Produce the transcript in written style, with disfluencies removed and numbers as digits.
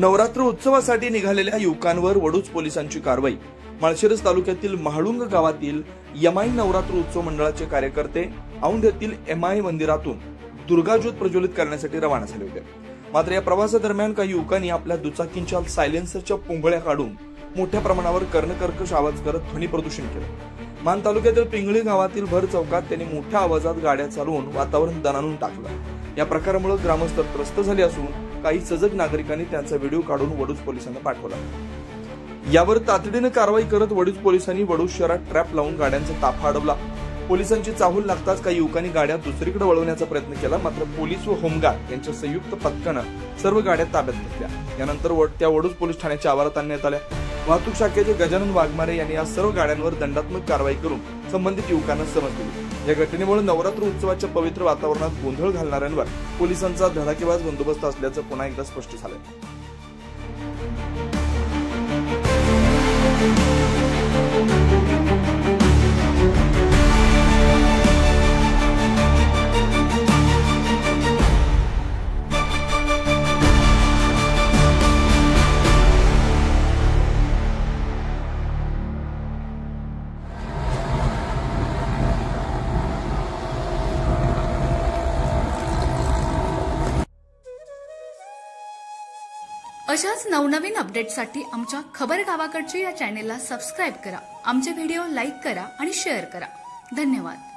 नवरात्र उत्सवासाठी निघालेल्या युवकांवर वडूज पोलिसांची कारवाई। माळशिरस तालुक्यातील महाळुंग गावातील एमआय नवरात्र उत्सव मंडळाचे कार्यकर्ते औंध येथील एमआय मंदिरातून दुर्गाज्योत प्रज्वलित करण्यासाठी रवाना झाले होते। मात्र या प्रवासादरम्यान काही युवकांनी आपल्या दुचाकींच्या सायलेन्सरच्या पोंगळ्या काढून मोठ्या प्रमाणावर कर्णकर्कश आवाज करत ध्वनी प्रदूषण केले। मान तालुक्यातील पिंगळी गावातील भर चौकात त्यांनी मोठ्या आवाजात गाड्या चालवून वातावरण दणाणून टाकलं। या प्रकारामुळे ग्रामस्थ त्रस्त झाले असून काही सजग नागरिकांनी त्यांचा व्हिडिओ काढून वडूज पोलिसांना पाठवला। यावर तातडीने कारवाई करत वडूज पोलिसांनी वडूज शहरात ट्रॅप लावून गाड्यांचा ताफा अडवला। पोलिसांची चाहूल लागताच काही युवकांनी गाड्या दुसरीकडे वळवण्याचा प्रयत्न केला, मात्र पोलीस व होमगार्ड यांच्या संयुक्त पथकानं सर्व गाड्या ताब्यात घेतल्या। यानंतर त्या वडूज पोलीस ठाण्याच्या आवारात आणण्यात आल्या। वाहतूक शाखेचे गजानन वाघमारे यांनी या सर्व गाड्यांवर दंडात्मक कारवाई करून संबंधित युवकांना समज दिली। या घटनेमुळे नवरात्र उत्सवाच्या पवित्र वातावरणात गोंधळ घालणाऱ्यांवर पोलिसांचा धडाकेबाज बंदोबस्त असल्याचं पुन्हा एकदा स्पष्ट झालंय। अशाच नवनवीन अपडेट्ससाठी आमच्या खबर गावाकडच्या या चॅनेलला सबस्क्राइब करा, आमचे व्हिडिओ लाईक करा आणि शेअर करा। धन्यवाद।